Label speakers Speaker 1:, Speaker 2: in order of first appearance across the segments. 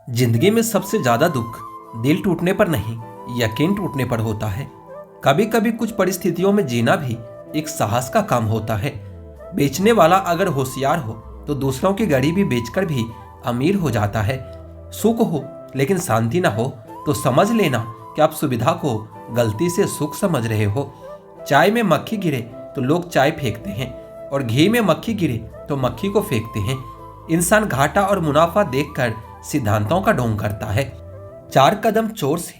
Speaker 1: जिंदगी में सबसे ज्यादा दुख दिल टूटने पर नहीं, यकीन टूटने पर होता है। कभी कभी कुछ परिस्थितियों में जीना भी एक साहस का काम होता है। बेचने वाला अगर होशियार हो तो दूसरों की गाड़ी भी बेचकर भी अमीर हो जाता है। सुख हो लेकिन शांति ना हो तो समझ लेना कि आप सुविधा को गलती से सुख समझ रहे हो। चाय में मक्खी गिरे तो लोग चाय फेंकते हैं और घी में मक्खी गिरे तो मक्खी को फेंकते हैं। इंसान घाटा और मुनाफा देखकर सिद्धांतों का ढोंग करता है। 4 कदम चोर से,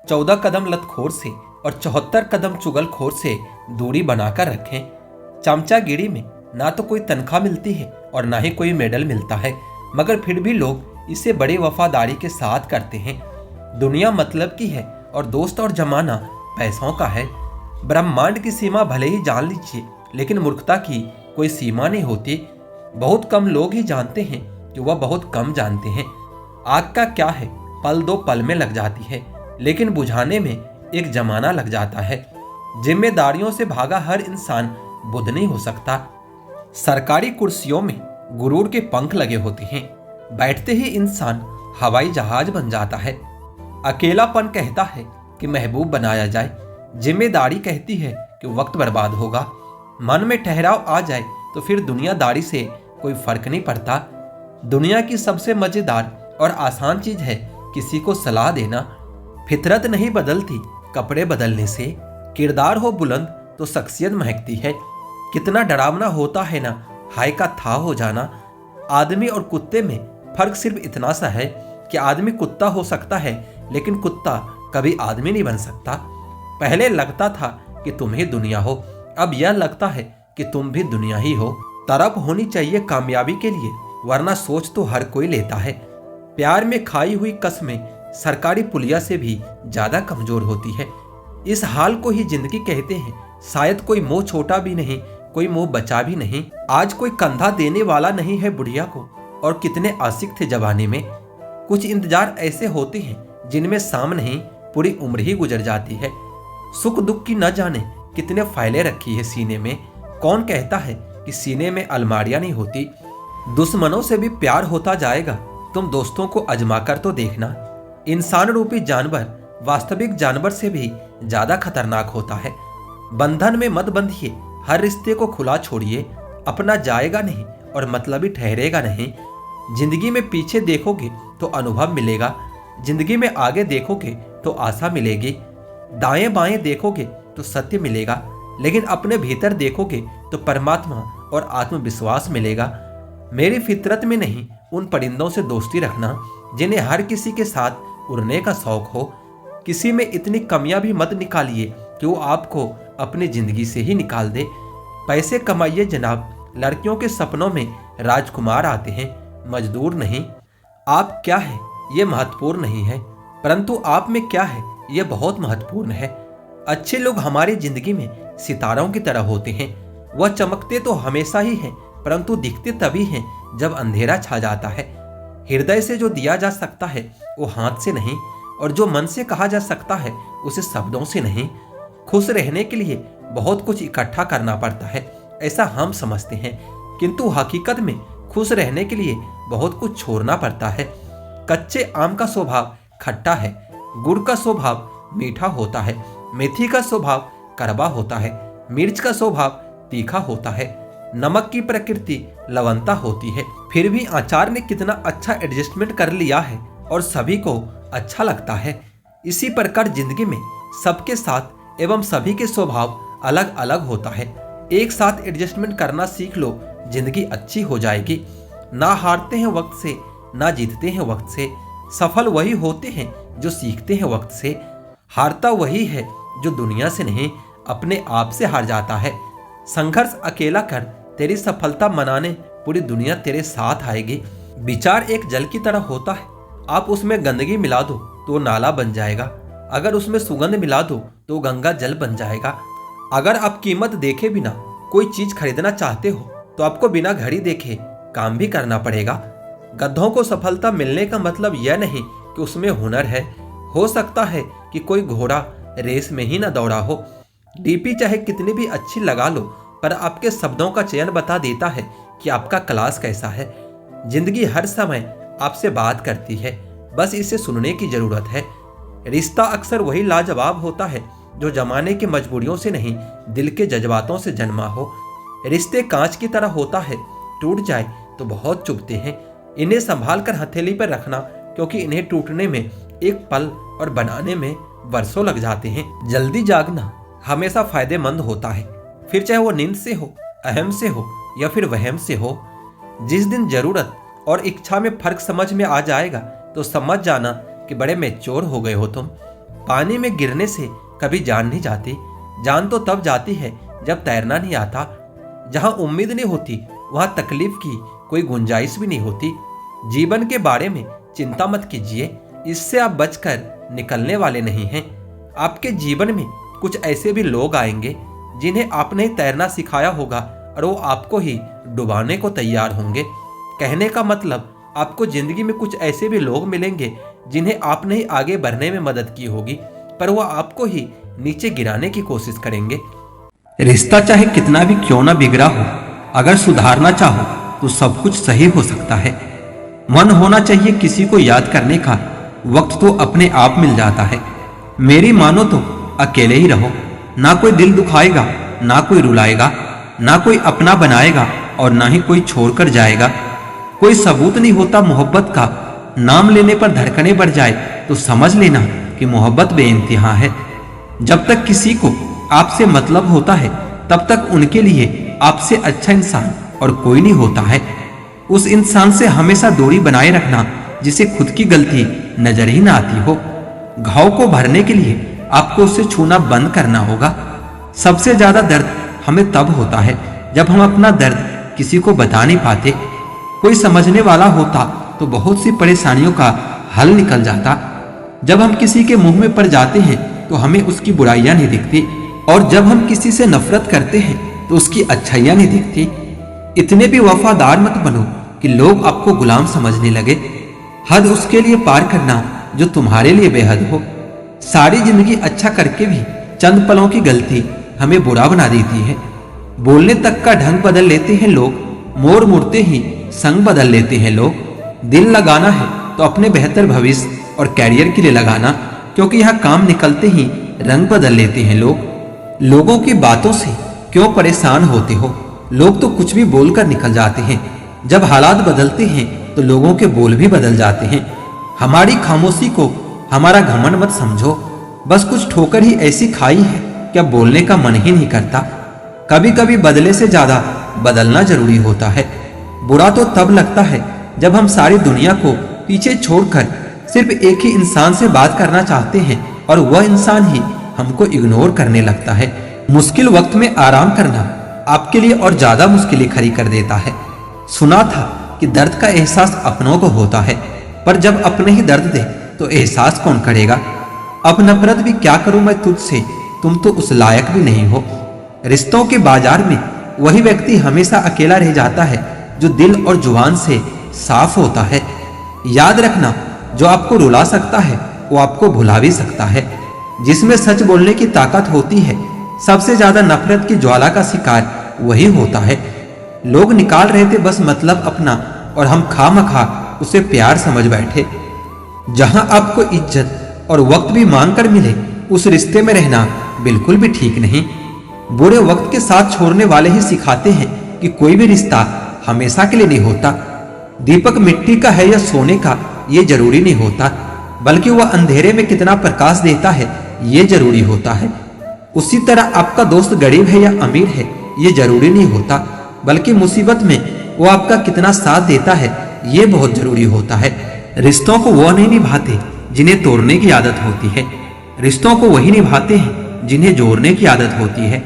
Speaker 1: 14 कदम लतखोर से और 74 कदम चुगलखोर से दूरी बनाकर रखें। चमचागिरी में ना तो कोई तनख्वाह मिलती है और ना ही कोई मेडल मिलता है, मगर फिर भी लोग इसे बड़ी वफादारी के साथ करते हैं। दुनिया मतलब की है और दोस्त और जमाना पैसों का है। ब्रह्मांड की सीमा भले ही जान लीजिए, लेकिन मूर्खता की कोई सीमा नहीं होती। बहुत कम लोग ही जानते हैं कि वह बहुत कम जानते हैं। आग का क्या है, पल 2 पल में लग जाती है, लेकिन बुझाने में एक जमाना लग जाता है। जिम्मेदारियों से भागा हर इंसान बुद्ध नहीं हो सकता। सरकारी कुर्सियों में गुरूर के पंख लगे होते हैं, बैठते ही इंसान हवाई जहाज बन जाता है। अकेलापन कहता है कि महबूब बनाया जाए, जिम्मेदारी कहती है कि वक्त बर्बाद होगा। मन में ठहराव आ जाए तो फिर दुनियादारी से कोई फर्क नहीं पड़ता। दुनिया की सबसे मजेदार और आसान चीज है किसी को सलाह देना। फितरत नहीं बदलती कपड़े बदलने से, किरदार हो बुलंद तो शख्सियत महकती है। कितना डरावना होता है ना हाय का था हो जाना। आदमी और कुत्ते में फर्क सिर्फ इतना सा है कि आदमी कुत्ता हो सकता है, लेकिन कुत्ता कभी आदमी नहीं बन सकता। पहले लगता था कि तुम ही दुनिया हो, अब यह लगता है कि तुम भी दुनिया ही हो। तरफ होनी चाहिए कामयाबी के लिए, वरना सोच तो हर कोई लेता है। प्यार में खाई हुई कसमें सरकारी पुलिया से भी ज्यादा कमजोर होती है। इस हाल को ही जिंदगी कहते हैं। शायद कोई मोह छोटा भी नहीं, कोई मोह बचा भी नहीं। आज कोई कंधा देने वाला नहीं है बुढ़िया को, और कितने आशिक थे जवानी में। कुछ इंतजार ऐसे होते हैं जिनमें शाम नहीं पूरी उम्र ही गुजर जाती है। सुख दुख की न जाने कितने फाइलें रखी है सीने में। कौन कहता है कि सीने में अलमारियां नहीं होती। दुश्मनों से भी प्यार होता जाएगा, तुम दोस्तों को अजमा कर तो देखना। इंसान रूपी जानवर वास्तविक जानवर से भी ज्यादा खतरनाक होता है। बंधन में मत बंधिए, हर रिश्ते को खुला छोड़िए। अपना जाएगा नहीं और मतलबी ठहरेगा नहीं। जिंदगी में पीछे देखोगे तो अनुभव मिलेगा, जिंदगी में आगे देखोगे तो आशा मिलेगी। दाएं बाएं देखोगे तो सत्य मिलेगा, लेकिन अपने भीतर देखोगे तो परमात्मा और आत्मविश्वास मिलेगा। मेरी फितरत में नहीं उन परिंदों से दोस्ती रखना जिन्हें हर किसी के साथ उड़ने का शौक हो। किसी में इतनी कमियां भी मत निकालिए कि वो आपको अपनी जिंदगी से ही निकाल दे। पैसे कमाइए जनाब, लड़कियों के सपनों में राजकुमार आते हैं, मजदूर नहीं। आप क्या है ये महत्वपूर्ण नहीं है, परंतु आप में क्या है ये बहुत महत्वपूर्ण है। अच्छे लोग हमारी जिंदगी में सितारों की तरह होते हैं। वह चमकते तो हमेशा ही हैं, परंतु दिखते तभी हैं जब अंधेरा छा जाता है। हृदय से जो दिया जा सकता है वो हाथ से नहीं, और जो मन से कहा जा सकता है उसे शब्दों से नहीं। खुश रहने के लिए बहुत कुछ इकट्ठा करना पड़ता है, ऐसा हम समझते हैं, किंतु हकीकत में खुश रहने के लिए बहुत कुछ छोड़ना पड़ता है। कच्चे आम का स्वभाव खट्टा है, गुड़ का स्वभाव मीठा होता है, मेथी का स्वभाव कड़वा होता है, मिर्च का स्वभाव तीखा होता है, नमक की प्रकृति लवणता होती है। फिर भी आचार ने कितना अच्छा एडजस्टमेंट कर लिया है और सभी को अच्छा लगता है। इसी प्रकार जिंदगी में सबके साथ एवं सभी के स्वभाव अलग अलग होता है। एक साथ एडजस्टमेंट करना सीख लो, जिंदगी अच्छी हो जाएगी। ना हारते हैं वक्त से, ना जीतते हैं वक्त से। सफल वही होते हैं जो सीखते हैं वक्त से। हारता वही है जो दुनिया से नहीं, अपने आप से हार जाता है। संघर्ष अकेला कर, तेरी सफलता मनाने पूरी दुनिया तेरे साथ आएगी। विचार एक जल की तरह होता है, आप उसमें गंदगी मिला दो तो नाला बन जाएगा, अगर उसमें सुगंध मिला दो तो गंगा जल बन जाएगा। अगर आप कीमत देखे बिना कोई चीज खरीदना चाहते हो तो आपको बिना घड़ी देखे काम भी करना पड़ेगा। गधों को सफलता मिलने का मतलब यह नहीं कि उसमें हुनर है। हो सकता है कि कोई घोड़ा रेस में ही ना दौड़ा हो। डीपी चाहे कितनी भी अच्छी लगा लो, पर आपके शब्दों का चयन बता देता है कि आपका क्लास कैसा है। जिंदगी हर समय आपसे बात करती है, बस इसे सुनने की जरूरत है। रिश्ता अक्सर वही लाजवाब होता है जो जमाने की मजबूरियों से नहीं, दिल के जज्बातों से जन्मा हो। रिश्ते कांच की तरह होता है, टूट जाए तो बहुत चुभते हैं। इन्हें संभाल कर हथेली पर रखना, क्योंकि इन्हें टूटने में एक पल और बनाने में वर्षों लग जाते हैं। जल्दी जागना हमेशा फायदेमंद होता है, फिर चाहे वो नींद से हो, अहम से हो या फिर वहम से हो। जिस दिन जरूरत और इच्छा में फर्क समझ में आ जाएगा तो समझ जाना कि बड़े मैच्योर हो गए हो तुम। पानी में गिरने से कभी जान नहीं जाती, जान तो तब जाती है जब तैरना नहीं आता। जहां उम्मीद नहीं होती वहां तकलीफ की कोई गुंजाइश भी नहीं होती। जीवन के बारे में चिंता मत कीजिए, इससे आप बचकर निकलने वाले नहीं हैं। आपके जीवन में कुछ ऐसे भी लोग आएंगे जिन्हें आपने ही तैरना सिखाया होगा और वो आपको ही डुबाने को तैयार होंगे। कहने का मतलब, आपको जिंदगी में कुछ ऐसे भी लोग मिलेंगे जिन्हें आपने ही आगे बढ़ने में मदद की होगी, पर वो आपको ही नीचे गिराने की कोशिश करेंगे।
Speaker 2: रिश्ता चाहे कितना भी क्यों ना बिगड़ा हो, अगर सुधारना चाहो तो सब कुछ सही हो सकता है। मन होना चाहिए किसी को याद करने का, वक्त तो अपने आप मिल जाता है। मेरी मानो तो अकेले ही रहो, ना कोई दिल दुखाएगा, ना कोई रुलाएगा, ना कोई अपना बनाएगा और ना ही कोई छोड़कर जाएगा। कोई सबूत नहीं होता मोहब्बत का, नाम लेने पर धड़कनें बढ़ जाए तो समझ लेना कि मोहब्बत बेइंतहा है। जब तक किसी को आपसे मतलब होता है तब तक उनके लिए आपसे अच्छा इंसान और कोई नहीं होता है। उस इंसान से हमेशा दूरी बनाए रखना जिसे खुद की गलती नजर ही ना आती हो। घाव को भरने के लिए आपको उसे छूना बंद करना होगा। सबसे ज्यादा दर्द हमें तब होता है जब हम अपना दर्द किसी को बता नहीं पाते। कोई समझने वाला होता तो बहुत सी परेशानियों का हल निकल जाता। जब हम किसी के मुंह में पड़ जाते हैं तो हमें उसकी बुराइयां नहीं दिखती, और जब हम किसी से नफरत करते हैं तो उसकी अच्छाइयां नहीं दिखती। इतने भी वफादार मत बनो कि लोग आपको गुलाम समझने लगे। हद उसके लिए पार करना जो तुम्हारे लिए बेहद हो। सारी जिंदगी अच्छा करके भी चंद पलों की गलती हमें बुरा बना देती है। बोलने तक का ढंग बदल लेते हैं लोग, मोड़ मुड़ते ही संग बदल लेते हैं लोग। दिल लगाना है तो अपने बेहतर भविष्य और कैरियर के लिए लगाना, क्योंकि यह काम निकलते ही रंग बदल लेते हैं लोग। लोगों की बातों से क्यों परेशान होते हो? लोग तो कुछ भी बोलकर निकल जाते हैं। जब हालात बदलते हैं तो लोगों के बोल भी बदल जाते हैं। हमारी खामोशी को हमारा घमंड मत समझो, बस कुछ ठोकर ही ऐसी खाई है क्या बोलने का मन ही नहीं करता। कभी कभी बदले से ज्यादा बदलना जरूरी होता है। बुरा तो तब लगता है जब हम सारी दुनिया को पीछे छोड़कर सिर्फ एक ही इंसान से बात करना चाहते हैं और वह इंसान ही हमको इग्नोर करने लगता है। मुश्किल वक्त में आराम करना आपके लिए और ज्यादा मुश्किलें खड़ी कर देता है। सुना था कि दर्द का एहसास अपनों को होता है, पर जब अपने ही दर्द दे तो एहसास कौन करेगा। अब नफरत भी क्या करूं मैं तुझसे, तुम तो उस लायक भी नहीं हो। रिश्तों के बाजार में वही व्यक्ति हमेशा अकेला रह जाता है जो दिल और जुबान से साफ होता है। याद रखना, जो आपको रुला सकता है वो आपको भुला भी सकता है। जिसमें सच बोलने की ताकत होती है, सबसे ज्यादा नफरत की ज्वाला का शिकार वही होता है। लोग निकाल रहे थे बस मतलब अपना, और हम खामखा उसे प्यार समझ बैठे। जहां आपको इज्जत और वक्त भी मांग कर मिले, उस रिश्ते में रहना बिल्कुल भी ठीक नहीं। बुरे वक्त के साथ छोड़ने वाले ही सिखाते हैं कि कोई भी रिश्ता हमेशा के लिए नहीं होता। दीपक मिट्टी का है या सोने का ये जरूरी नहीं होता, बल्कि वह अंधेरे में कितना प्रकाश देता है ये जरूरी होता है। उसी तरह आपका दोस्त गरीब है या अमीर है ये जरूरी नहीं होता, बल्कि मुसीबत में वो आपका कितना साथ देता है ये बहुत जरूरी होता है। रिश्तों को वो नहीं निभाते जिन्हें तोड़ने की आदत होती है, रिश्तों को वही निभाते हैं जिन्हें जोड़ने की आदत होती है।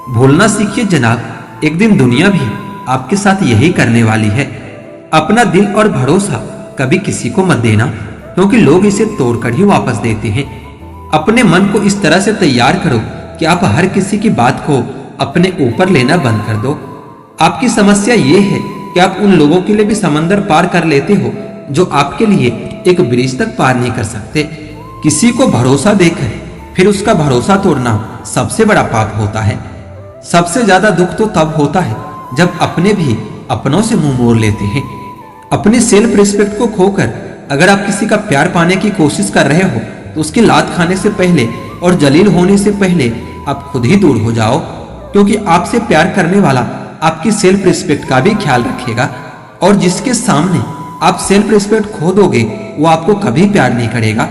Speaker 2: भूलना सीखिए जनाब, एक दिन दुनिया भी आपके साथ यही करने वाली है। अपना दिल और भरोसा कभी किसी को मत देना, क्योंकि लोग इसे तोड़कर ही वापस देते हैं। अपने मन को इस तरह से तैयार करो कि आप हर किसी की बात को अपने ऊपर लेना बंद कर दो। आपकी समस्या ये है कि आप उन लोगों के लिए भी समंदर पार कर लेते हो जो आपके लिए एक ब्रिज तक पार नहीं कर सकते। किसी को भरोसा देकर फिर उसका भरोसा तोड़ना सबसे बड़ा पाप होता है। सबसे ज्यादा दुख तो तब होता है जब अपने भी अपनों से मुंह मोड़ लेते हैं। अपनी सेल्फ रिस्पेक्ट को खोकर अगर आप किसी का प्यार पाने की कोशिश कर रहे हो तो उसकी लात खाने से पहले और जलील होने से पहले आप खुद ही दूर हो जाओ, क्योंकि आपसे प्यार करने वाला आपकी सेल्फ रिस्पेक्ट का भी ख्याल रखेगा, और जिसके सामने आप सेल्फ रिस्पेक्ट खो दोगे वो आपको कभी प्यार नहीं करेगा।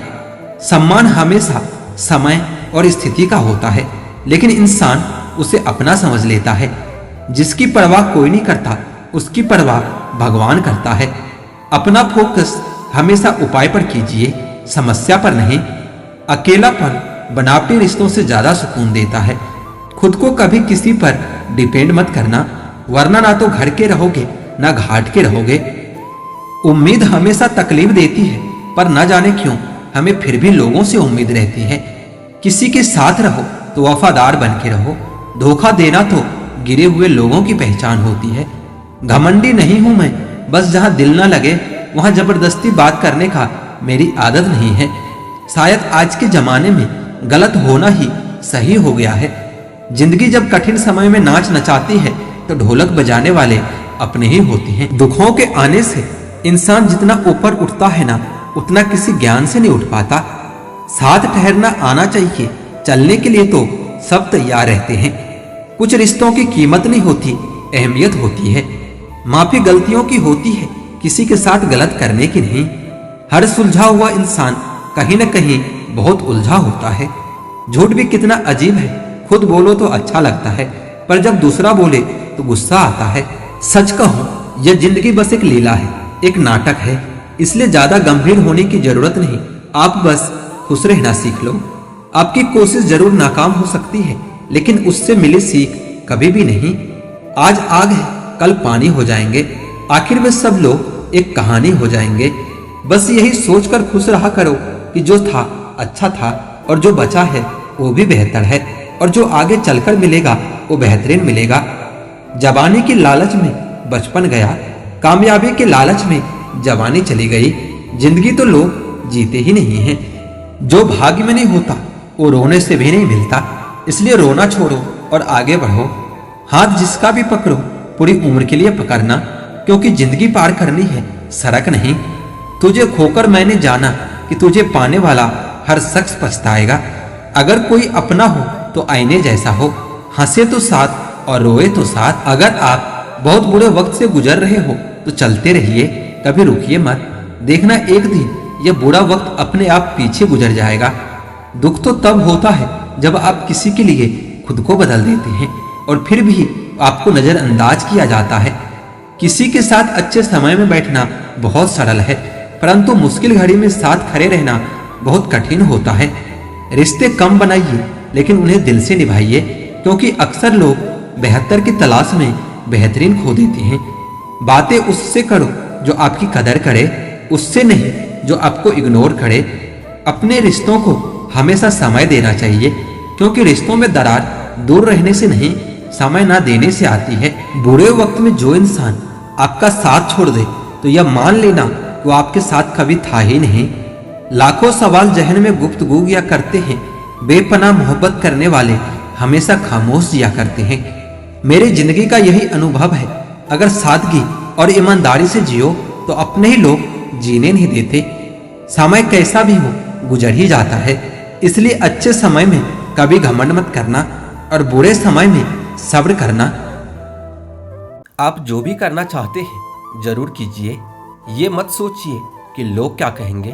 Speaker 2: सम्मान हमेशा समय और स्थिति का होता है, लेकिन इंसान उसे अपना समझ लेता है। जिसकी परवाह कोई नहीं करता उसकी परवाह भगवान करता है। अपना फोकस हमेशा उपाय पर कीजिए, समस्या पर नहीं। अकेलापन बनावटी रिश्तों से ज्यादा सुकून देता है। खुद को कभी किसी पर डिपेंड मत करना, वरना ना तो घर के रहोगे ना घाट के रहोगे। उम्मीद हमेशा तकलीफ देती है, पर न जाने क्यों हमें फिर भी लोगों से उम्मीद रहती है। किसी के साथ रहो तो वफादार बन के रहो। धोखा देना तो गिरे हुए लोगों की पहचान होती है। घमंडी नहीं हूं मैं, बस जहां दिल ना लगे वहां जबरदस्ती बात करने का मेरी आदत नहीं है। शायद आज के जमाने में गलत होना ही सही हो गया है। जिंदगी जब कठिन समय में नाच नचाती है तो ढोलक बजाने वाले अपने ही होते हैं। दुखों के आने से इंसान जितना ऊपर उठता है ना, उतना किसी ज्ञान से नहीं उठ पाता। साथ ठहरना आना चाहिए, चलने के लिए तो सब तैयार रहते हैं। कुछ रिश्तों की कीमत नहीं होती, अहमियत होती है। माफी गलतियों की होती है, किसी के साथ गलत करने की नहीं। हर सुलझा हुआ इंसान कहीं न कहीं बहुत उलझा होता है। झूठ भी कितना अजीब है, खुद बोलो तो अच्छा लगता है, पर जब दूसरा बोले तो गुस्सा आता है। सच कहूं, यह जिंदगी बस एक लीला है, एक नाटक है, इसलिए ज्यादा गंभीर होने की जरूरत नहीं। आप बस खुश रहना सीख लो। आपकी कोशिश जरूर नाकाम हो सकती है, लेकिन उससे मिली सीख कभी भी नहीं। आज आग है, कल पानी हो जाएंगे, आखिर में सब लोग एक कहानी हो जाएंगे। बस यही सोचकर खुश रहा करो कि जो था अच्छा था, और जो बचा है वो भी बेहतर है, और जो आगे चलकर मिलेगा वो बेहतरीन मिलेगा। जवानी की लालच में बचपन गया, कामयाबी के लालच में जवानी चली गई। जिंदगी तो लोग जीते ही नहीं हैं। जो भाग्य में नहीं होता वो रोने से भी नहीं मिलता, इसलिए रोना छोड़ो और आगे बढ़ो। हाथ जिसका भी पकड़ो पूरी उम्र के लिए पकड़ना, क्योंकि जिंदगी पार करनी है, सड़क नहीं। तुझे खोकर मैंने जाना कि तुझे पाने वाला हर शख्स पछताएगा। अगर कोई अपना हो तो आईने जैसा हो, हंसे तो साथ और रोए तो साथ। अगर आप बहुत बुरे वक्त से गुजर रहे हो तो चलते रहिए, कभी रुकिए मत। देखना एक दिन यह बुरा वक्त अपने आप पीछे गुजर जाएगा। दुख तो तब होता है जब आप किसी के लिए खुद को बदल देते हैं और फिर भी आपको नजरअंदाज किया जाता है। किसी के साथ अच्छे समय में बैठना बहुत सरल है, परंतु मुश्किल घड़ी में साथ खड़े रहना बहुत कठिन होता है। रिश्ते कम बनाइए, लेकिन उन्हें दिल से निभाइए, क्योंकि अक्सर लोग बेहतर की तलाश में बेहतरीन खो देते हैं। बातें उससे करो जो आपकी कदर करे, उससे नहीं जो आपको इग्नोर करे। अपने रिश्तों को हमेशा समय देना चाहिए, क्योंकि रिश्तों में दरार दूर रहने से नहीं, समय ना देने से आती है। बुरे वक्त में जो इंसान आपका साथ छोड़ दे तो यह मान लेना वो आपके साथ कभी था ही नहीं। लाखों सवाल जहन में गुफ्तगू किया करते हैं, बेपनाह मोहब्बत करने वाले हमेशा खामोश जिया करते हैं। मेरी जिंदगी का यही अनुभव है, अगर सादगी और ईमानदारी से जियो तो अपने ही लोग जीने नहीं देते। समय कैसा भी हो गुजर ही जाता है, इसलिए अच्छे समय में कभी घमंड मत करना और बुरे समय में सब्र करना।
Speaker 1: आप जो भी करना चाहते हैं जरूर कीजिए। ये मत सोचिए कि लोग क्या कहेंगे,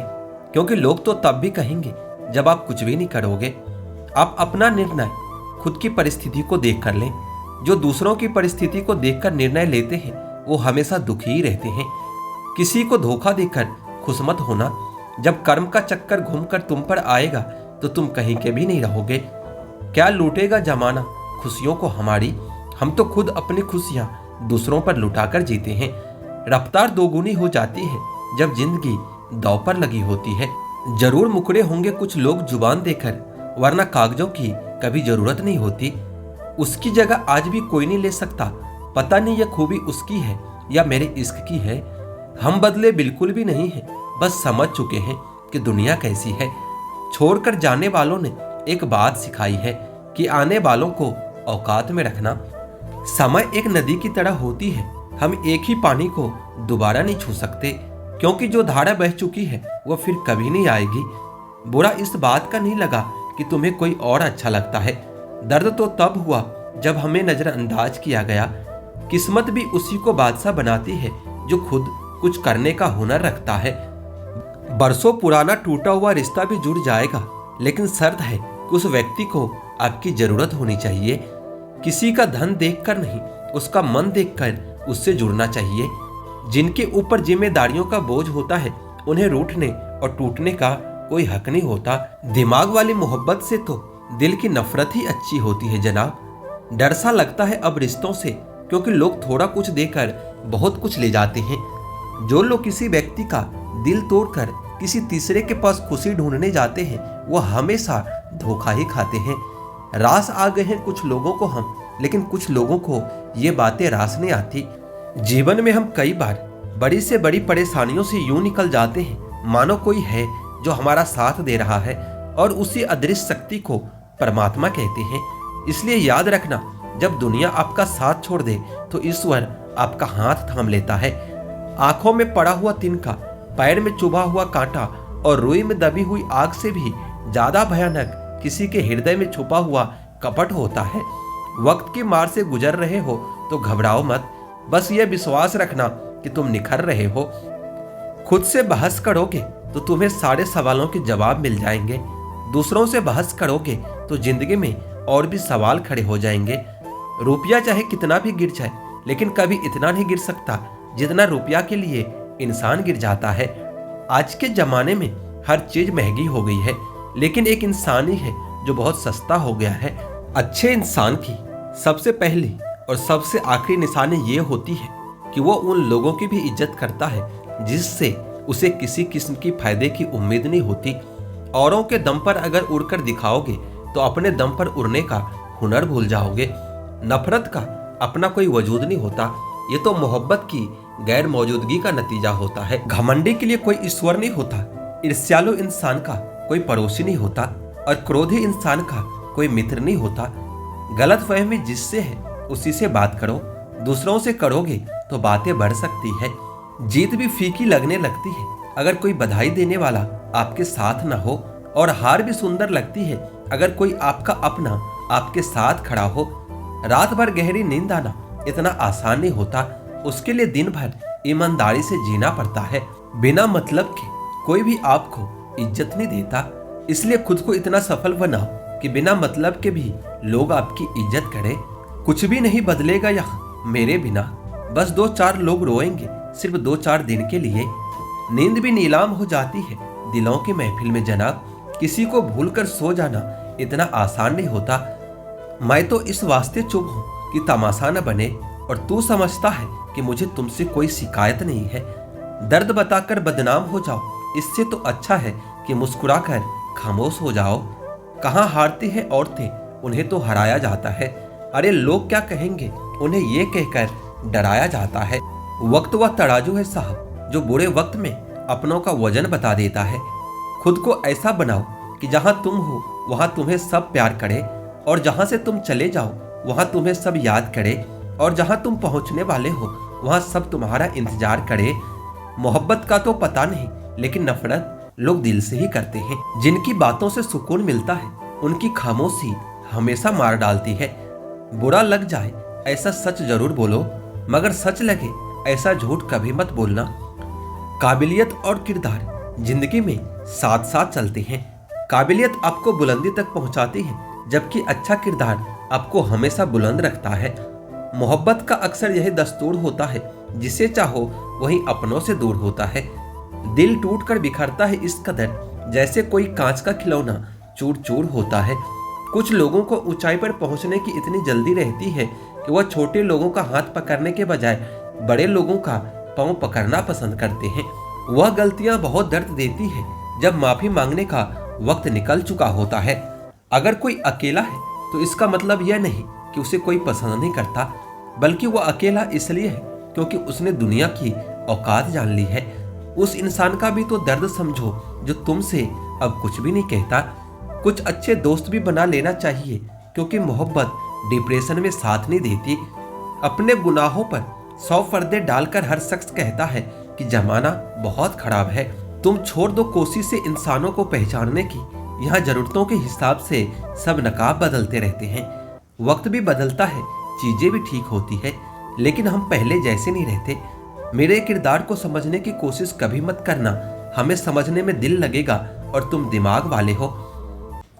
Speaker 1: क्योंकि लोग तो तब भी कहेंगे जब आप कुछ भी नहीं करोगे। आप अपना निर्णय खुद की परिस्थिति को देख कर लें। जो दूसरों की परिस्थिति को देखकर निर्णय लेते हैं वो हमेशा दुखी ही रहते हैं। किसी को धोखा देकर खुश मत होना। जब कर्म का चक्कर घूमकर तुम पर आएगा तो तुम कहीं के भी नहीं रहोगे। क्या लूटेगा जमाना खुशियों को हमारी, हम तो खुद अपनी खुशियां दूसरों पर लुटाकर जीते हैं। रफ्तार दोगुनी हो जाती है जब जिंदगी दांव पर लगी होती है। जरूर मुकरे होंगे कुछ लोग जुबान देकर, वरना कागजों की कभी जरूरत नहीं होती। उसकी जगह आज भी कोई नहीं ले सकता। पता नहीं यह खूबी उसकी है या मेरे इश्क की है। हम बदले बिल्कुल भी नहीं हैं, बस समझ चुके हैं कि दुनिया कैसी है। छोड़कर जाने वालों ने एक बात सिखाई है कि आने वालों को औकात में रखना। समय एक नदी की तरह होती है, हम एक ही पानी को दोबारा नहीं छू सकते। क्योंकि जो धारा बह चुकी है वह फिर कभी नहीं आएगी। बुरा इस बात का नहीं लगा कि तुम्हें कोई और अच्छा लगता है। दर्द तो तब हुआ जब हमें नजरअंदाज किया गया। किस्मत भी उसी को बादशाह बनाती है जो खुद कुछ करने का हुनर रखता है। बरसों पुराना टूटा हुआ रिश्ता भी जुड़ जाएगा, लेकिन शर्त है कि उस व्यक्ति को आपकी जरूरत होनी चाहिए। किसी का धन देखकर नहीं, उसका मन देखकर उससे जुड़ना चाहिए। जिनके ऊपर जिम्मेदारियों का बोझ होता है उन्हें रूठने और टूटने का कोई हक नहीं होता। दिमाग वाली मोहब्बत से तो दिल की नफरत ही अच्छी होती है जनाब। डर सा लगता है अब रिश्तों से, क्योंकि लोग थोड़ा कुछ देकर बहुत कुछ ले जाते हैं। जो लोग किसी व्यक्ति का दिल तोड़कर किसी तीसरे के पास खुशी ढूंढने जाते हैं वो हमेशा धोखा ही खाते हैं। रास आ गए हैं कुछ लोगों को हम, लेकिन कुछ लोगों को ये बातें रास नहीं आती। जीवन में हम कई बार बड़ी से बड़ी परेशानियों से यूं निकल जाते हैं मानो कोई है जो हमारा साथ दे रहा है, और उसी अदृश्य शक्ति को परमात्मा कहते हैं। इसलिए याद रखना, जब दुनिया आपका साथ छोड़ दे तो ईश्वर आपका हाथ थाम लेता है। आंखों में पड़ा हुआ तिनका, पैर में चुभा हुआ कांटा और रुई में दबी हुई आग से भी ज्यादा भयानक किसी के हृदय में छुपा हुआ कपट होता है। वक्त की मार से गुजर रहे हो तो घबराओ मत, बस ये विश्वास रखना कि तुम निखर रहे हो। खुद से बहस करोगे तो तुम्हें सारे सवालों के जवाब मिल जाएंगे। दूसरों से बहस करोगे तो जिंदगी में और भी सवाल खड़े हो जाएंगे। रुपया चाहे कितना भी गिर जाए, लेकिन कभी इतना नहीं गिर सकता जितना रुपया के लिए इंसान गिर जाता है। आज के जमाने में हर चीज महंगी हो गई है, लेकिन एक इंसान ही है जो बहुत सस्ता हो गया है। अच्छे इंसान की सबसे पहली और सबसे आखिरी निशानी ये होती है कि वो उन लोगों की भी इज्जत करता है जिससे उसे किसी किस्म की फायदे की उम्मीद नहीं होती। औरों के दम पर अगर उड़कर दिखाओगे तो अपने दम पर उड़ने का हुनर भूल जाओगे। नफरत का अपना कोई वजूद नहीं होता, ये तो मोहब्बत की गैर मौजूदगी का नतीजा होता है। घमंडी के लिए कोई ईश्वर नहीं होता, ईर्ष्यालु इंसान का कोई पड़ोसी नहीं होता, और क्रोधी इंसान का कोई मित्र नहीं होता। गलतफहमी जिससे है उसी से बात करो, दूसरों से करोगे तो बातें बढ़ सकती है। जीत भी फीकी लगने लगती है अगर कोई बधाई देने वाला आपके साथ ना हो, और हार भी सुंदर लगती है अगर कोई आपका अपना आपके साथ खड़ा हो। रात भर गहरी नींद आना इतना आसान नहीं होता, उसके लिए दिन भर ईमानदारी से जीना पड़ता है। बिना मतलब के कोई भी आपको इज्जत नहीं देता, इसलिए खुद को इतना सफल बनाओ कि बिना मतलब के भी लोग आपकी इज्जत करें। कुछ भी नहीं बदलेगा यहाँ मेरे बिना, बस 2-4 लोग रोएंगे सिर्फ 2-4 दिन के लिए। नींद भी नीलाम हो जाती है दिलों की महफिल में जनाब। किसी को भूलकर सो जाना इतना आसान नहीं होता। मैं तो इस वास्ते चुप हूँ कि तमाशा न बने, और तू समझता है कि मुझे तुमसे कोई शिकायत नहीं है। दर्द बताकर बदनाम हो जाओ, इससे तो अच्छा है कि मुस्कुराकर खामोश हो जाओ। कहाँ हारती है औरतें, उन्हें तो हराया जाता है। अरे लोग क्या कहेंगे, उन्हें ये कहकर डराया जाता है। वक्त वह तराजू है साहब जो बुरे वक्त में अपनों का वजन बता देता है। खुद को ऐसा बनाओ कि जहां तुम हो वहां तुम्हें सब प्यार करे, और जहां से तुम चले जाओ वहां तुम्हें सब याद करे, और जहां तुम पहुंचने वाले हो वहां सब तुम्हारा इंतजार करे। मोहब्बत का तो पता नहीं, लेकिन नफरत लोग दिल से ही करते हैं। जिनकी बातों से सुकून मिलता है उनकी खामोशी हमेशा मार डालती है। बुरा लग जाए ऐसा सच जरूर बोलो, मगर सच लगे ऐसा झूठ कभी मत बोलना। काबिलियत और किरदार जिंदगी में साथ साथ चलते हैं। काबिलियत आपको बुलंदी तक पहुंचाती है, जबकि अच्छा किरदार आपको हमेशा बुलंद रखता है। मोहब्बत का अक्सर यही दस्तूर होता है, जिसे चाहो वही अपनों से दूर होता है। दिल टूटकर बिखरता है इस कदर जैसे कोई कांच का खिलौना चूर चूर होता है। कुछ लोगों को ऊंचाई पर पहुंचने की इतनी जल्दी रहती है कि वह छोटे लोगों का हाथ पकड़ने के बजाय बड़े लोगों का पांव पकड़ना पसंद करते हैं। वह गलतियां बहुत दर्द देती है जब माफी मांगने का वक्त निकल चुका होता है। अगर कोई अकेला है तो इसका मतलब यह नहीं कि उसे कोई पसंद नहीं करता, बल्कि वह अकेला इसलिए है क्योंकि उसने दुनिया की औकात जान ली है। उस इंसान का भी तो दर्द समझो जो तुमसे अब कुछ भी नहीं कहता। कुछ अच्छे दोस्त भी बना लेना चाहिए, क्योंकि मोहब्बत डिप्रेशन में साथ नहीं देती। अपने गुनाहों पर 100 पर्दे डालकर हर शख्स कहता है कि जमाना बहुत खराब है। तुम छोड़ दो कोशिश से इंसानों को पहचानने की। यहाँ जरूरतों के हिसाब से सब नकाब बदलते रहते हैं। वक्त भी बदलता है, चीजें भी ठीक होती है, लेकिन हम पहले जैसे नहीं रहते। मेरे किरदार को समझने की कोशिश कभी मत करना, हमें समझने में दिल लगेगा और तुम दिमाग वाले हो।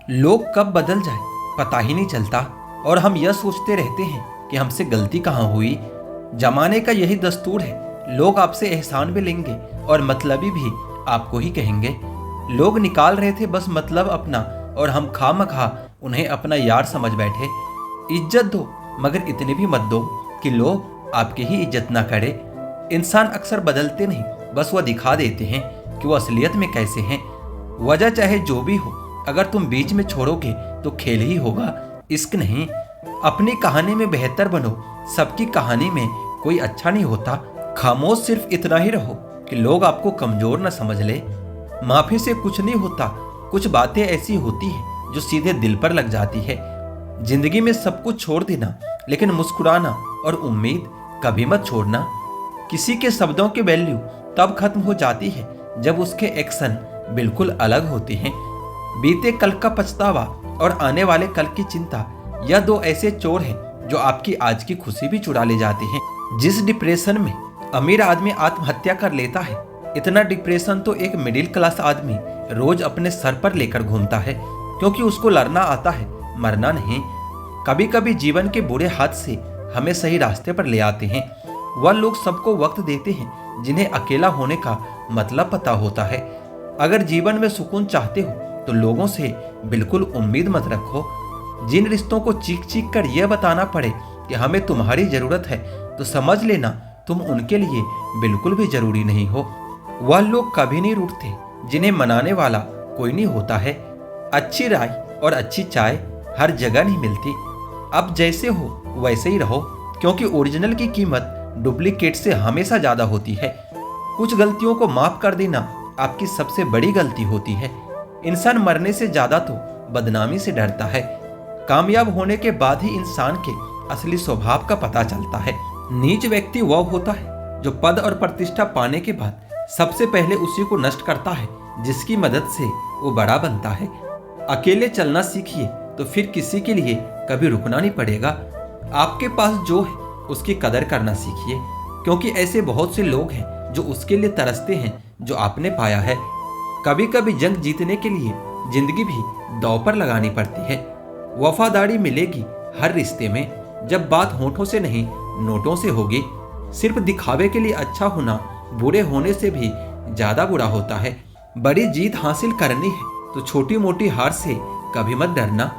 Speaker 1: लोग कब बदल जाए पता ही नहीं चलता और हम यह सोचते रहते हैं कि हमसे गलती कहाँ हुई। जमाने का यही दस्तूर है, लोग आपसे एहसान भी लेंगे और मतलबी भी आपको ही कहेंगे। लोग निकाल रहे थे बस मतलब अपना और हम खामखा उन्हें अपना यार समझ बैठे। इज्जत दो मगर इतनी भी मत दो कि लोग आपकी ही इज्जत ना करे। इंसान अक्सर बदलते नहीं, बस वह दिखा देते हैं कि वो असलियत में कैसे हैं। वजह चाहे जो भी हो, अगर तुम बीच में छोड़ोगे तो खेल ही होगा, इश्क नहीं। अपनी कहानी में बेहतर बनो, सबकी कहानी में कोई अच्छा नहीं होता। खामोश सिर्फ इतना ही रहो कि लोग आपको कमजोर न समझ ले। माफी से कुछ नहीं होता, कुछ बातें ऐसी होती हैं जो सीधे दिल पर लग जाती है। जिंदगी में सब कुछ छोड़ देना, लेकिन मुस्कुराना और उम्मीद कभी मत छोड़ना। किसी के शब्दों की वैल्यू तब खत्म हो जाती है जब उसके एक्शन बिल्कुल अलग होते हैं। बीते कल का पछतावा और आने वाले कल की चिंता, यह दो ऐसे चोर हैं जो आपकी आज की खुशी भी चुरा ले जाते हैं। जिस डिप्रेशन में अमीर आदमी आत्महत्या कर लेता है, इतना डिप्रेशन तो एक मिडिल क्लास आदमी रोज अपने सर पर लेकर घूमता है, क्योंकि उसको लड़ना आता है, मरना नहीं। कभी कभी जीवन के बुरे हाथ से हमें सही रास्ते पर ले आते हैं वह लोग सबको वक्त देते हैं जिन्हें अकेला होने का मतलब पता होता है। अगर जीवन में सुकून चाहते हो तो लोगों से बिल्कुल उम्मीद मत रखो। जिन रिश्तों को चीख चीख कर यह बताना पड़े कि हमें तुम्हारी जरूरत है, तो समझ लेना तुम उनके लिए बिल्कुल भी जरूरी नहीं हो। वह लोग कभी नहीं रूठते जिन्हें मनाने वाला कोई नहीं होता है। अच्छी राय और अच्छी चाय हर जगह नहीं मिलती। अब जैसे हो वैसे ही रहो, क्योंकि ओरिजिनल की कीमत डुप्लीकेट से हमेशा ज्यादा होती है। कुछ गलतियों को माफ कर देना आपकी सबसे बड़ी गलती होती है। इंसान मरने से ज्यादा तो बदनामी से डरता है। कामयाब होने के बाद ही इंसान के असली स्वभाव का पता चलता है। नीच व्यक्ति वह होता है जो पद और प्रतिष्ठा पाने के बाद सबसे पहले उसी को नष्ट करता है जिसकी मदद से वो बड़ा बनता है। अकेले चलना सीखिए तो फिर किसी के लिए कभी रुकना नहीं पड़ेगा। आपके पास जो है उसकी कदर करना सीखिए, क्योंकि ऐसे बहुत से लोग हैं जो उसके लिए तरसते हैं जो आपने पाया है। कभी कभी जंग जीतने के लिए जिंदगी भी दांव पर लगानी पड़ती है। वफादारी मिलेगी हर रिश्ते में, जब बात होठों से नहीं नोटों से होगी। सिर्फ दिखावे के लिए अच्छा होना बुरे होने से भी ज्यादा बुरा होता है। बड़ी जीत हासिल करनी है तो छोटी मोटी हार से कभी मत डरना।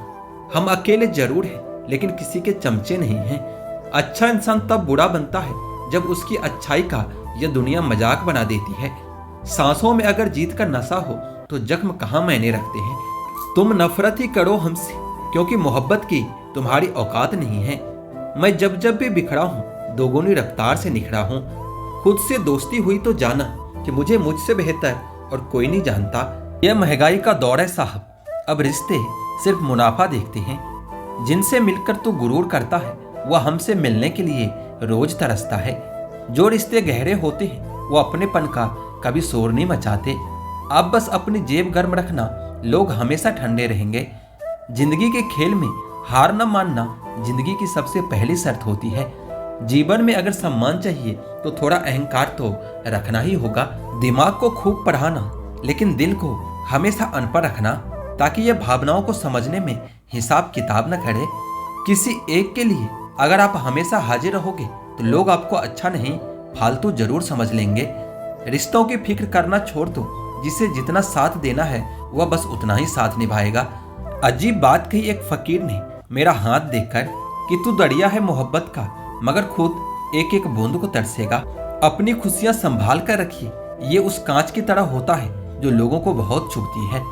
Speaker 1: हम अकेले जरूर हैं, लेकिन किसी के चमचे नहीं हैं। अच्छा इंसान तब बुरा बनता है जब उसकी अच्छाई का यह दुनिया मजाक बना देती है। सांसों में अगर जीत का नशा हो तो जख्म कहाँ मायने रखते हैं। तुम नफरत ही करो हमसे, क्योंकि मोहब्बत की तुम्हारी औकात नहीं है। मैं जब जब भी बिखरा हूँ दोगुनी रफ्तार से निखरा हूँ। खुद से दोस्ती हुई तो जाना कि मुझे मुझसे बेहतर और कोई नहीं जानता। यह महंगाई का दौर है साहब, अब रिश्ते सिर्फ मुनाफा देखते हैं। जिनसे मिलकर तू गुरूर करता है वह हमसे मिलने के लिए रोज तरसता है। जो रिश्ते गहरे होते हैं वो अपनेपन का कभी शोर नहीं मचाते। आप बस अपनी जेब गर्म रखना, लोग हमेशा ठंडे रहेंगे। जिंदगी के खेल में हार न मानना जिंदगी की सबसे पहली शर्त होती है। जीवन में अगर सम्मान चाहिए तो थोड़ा अहंकार तो रखना ही होगा। दिमाग को खूब पढ़ाना, लेकिन दिल को हमेशा अनपढ़ रखना, ताकि यह भावनाओं को समझने में हिसाब किताब न करे। किसी एक के लिए अगर आप हमेशा हाजिर रहोगे तो लोग आपको अच्छा नहीं फालतू जरूर समझ लेंगे। रिश्तों की फिक्र करना छोड़ दो, जिसे जितना साथ देना है वह बस उतना ही साथ निभाएगा। अजीब बात कही एक फकीर ने मेरा हाथ देखकर कि तू दरिया है मोहब्बत का, मगर खुद एक एक बूंद को तरसेगा। अपनी खुशियां संभाल कर रखिए, ये उस कांच की तरह होता है जो लोगों को बहुत चुभती है।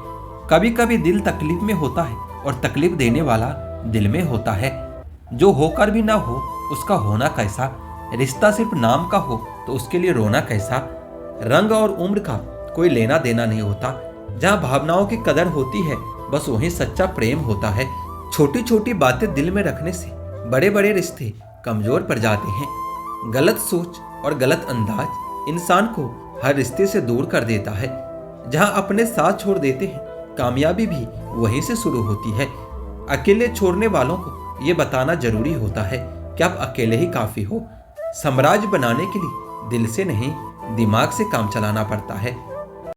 Speaker 1: कभी कभी दिल तकलीफ में होता है और तकलीफ देने वाला दिल में होता है। जो होकर भी ना हो उसका होना कैसा। रिश्ता सिर्फ नाम का हो तो उसके लिए रोना कैसा। रंग और उम्र का कोई लेना देना नहीं होता। जहाँ भावनाओं की कदर होती है बस वहीं सच्चा प्रेम होता है। छोटी छोटी बातें दिल में रखने से बड़े बड़े रिश्ते कमजोर पड़ जाते हैं। गलत सोच और गलत अंदाज इंसान को हर रिश्ते से दूर कर देता है। जहां अपने साथ छोड़ देते हैं, कामयाबी भी वहीं से शुरू होती है। अकेले छोड़ने वालों को ये बताना जरूरी होता है कि आप अकेले ही काफी हो। साम्राज्य बनाने के लिए दिल से नहीं, दिमाग से काम चलाना पड़ता है।